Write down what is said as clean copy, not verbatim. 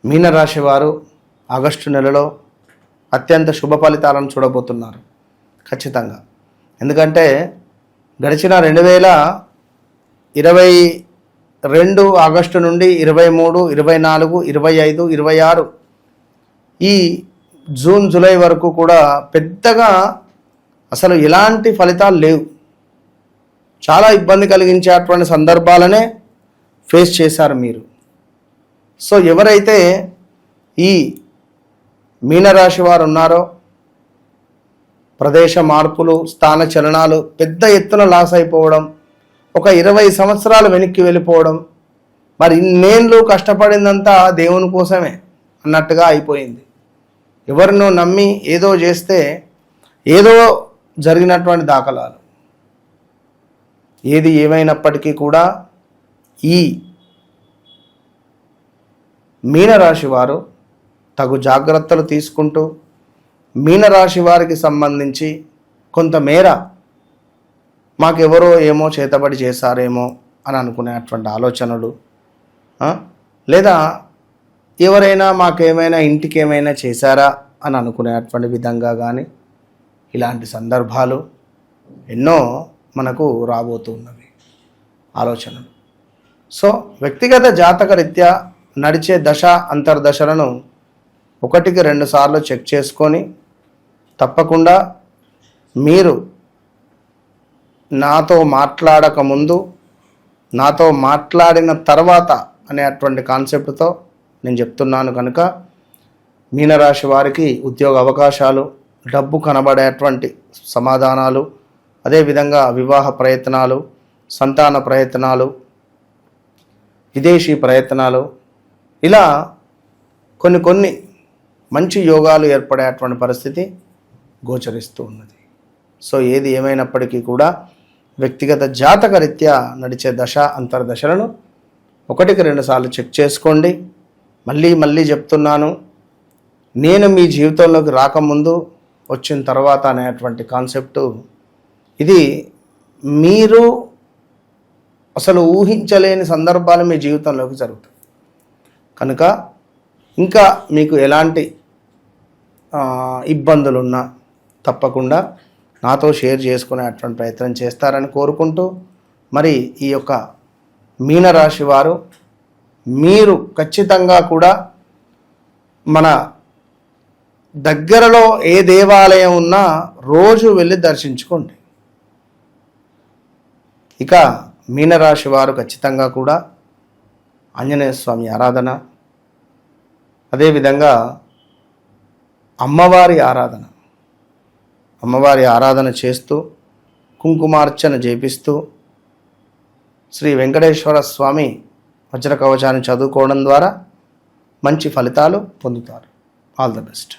మీనరాశి వారు ఆగస్టు నెలలో అత్యంత శుభ ఫలితాలను చూడబోతున్నారు ఖచ్చితంగా. ఎందుకంటే గడిచిన 2022 ఆగస్టు నుండి 23, 24, 25, 26 ఈ జూన్ జూలై వరకు కూడా పెద్దగా అసలు ఎలాంటి ఫలితాలు లేవు. చాలా ఇబ్బంది కలిగించేటువంటి సందర్భాలనే ఫేస్ చేశారు మీరు. సో ఎవరైతే ఈ మీనరాశి వారు ఉన్నారో ప్రదేశ మార్పులు, స్థాన చలనాలు, పెద్ద ఎత్తున లాస్ అయిపోవడం, ఒక 20 సంవత్సరాలు వెనక్కి వెళ్ళిపోవడం, మరి ఇన్నేళ్ళు కష్టపడిందంతా దేవుని కోసమే అన్నట్టుగా అయిపోయింది. ఎవరినో నమ్మి ఏదో చేస్తే ఏదో జరిగినటువంటి దాఖలాలు. ఏది ఏమైనప్పటికీ కూడా ఈ మీనరాశి వారు తగు జాగ్రత్తలు తీసుకుంటూ మీనరాశి వారికి సంబంధించి కొంతమేర మాకెవరో ఏమో చేతబడి చేశారేమో అని అనుకునేటువంటి ఆలోచనలు, లేదా ఎవరైనా మాకేమైనా ఇంటికి ఏమైనా చేశారా అని అనుకునేటువంటి విధంగా కానీ ఇలాంటి సందర్భాలు ఎన్నో మనకు రాబోతున్నవి ఆలోచనలు. సో వ్యక్తిగత జాతక రీత్యా నడిచే దశ అంతర్దశలను 1-2 సార్లు చెక్ చేసుకొని తప్పకుండా మీరు నాతో మాట్లాడకముందు, నాతో మాట్లాడిన తర్వాత అనేటువంటి కాన్సెప్ట్తో నేను చెప్తున్నాను కనుక మీనరాశి వారికి ఉద్యోగ అవకాశాలు, డబ్బు కనబడేటువంటి సమాధానాలు, అదేవిధంగా వివాహ ప్రయత్నాలు, సంతాన ప్రయత్నాలు, విదేశీ ప్రయత్నాలు, ఇలా కొన్ని మంచి యోగాలు ఏర్పడేటువంటి పరిస్థితి గోచరిస్తూ ఉన్నది. సో ఏది ఏమైనప్పటికీ కూడా వ్యక్తిగత జాతక రీత్యా నడిచే దశ అంతర్దశలను 1-2 సార్లు చెక్ చేసుకోండి. మళ్ళీ చెప్తున్నాను, నేను మీ జీవితంలోకి రాకముందు వచ్చిన తర్వాత అనేటువంటి కాన్సెప్టు ఇది మీరు అసలు ఊహించలేని సందర్భాలు మీ జీవితంలోకి జరుగుతాయి కనుక ఇంకా మీకు ఎలాంటి ఇబ్బందులున్నా తప్పకుండా నాతో షేర్ చేసుకునేటువంటి ప్రయత్నం చేస్తారని కోరుకుంటూ, మరి ఈ యొక్క మీనరాశి వారు మీరు ఖచ్చితంగా కూడా మన దగ్గరలో ఏ దేవాలయం ఉన్నా రోజు వెళ్ళి దర్శించుకోండి. ఇక మీనరాశి వారు ఖచ్చితంగా కూడా ఆంజనేయ స్వామి ఆరాధన, అదేవిధంగా అమ్మవారి ఆరాధన చేస్తూ కుంకుమార్చన చేపిస్తూ శ్రీ వెంకటేశ్వర స్వామి వజ్ర కవచాన్ని చదువుకోవడం ద్వారా మంచి ఫలితాలు పొందుతారు. All the best.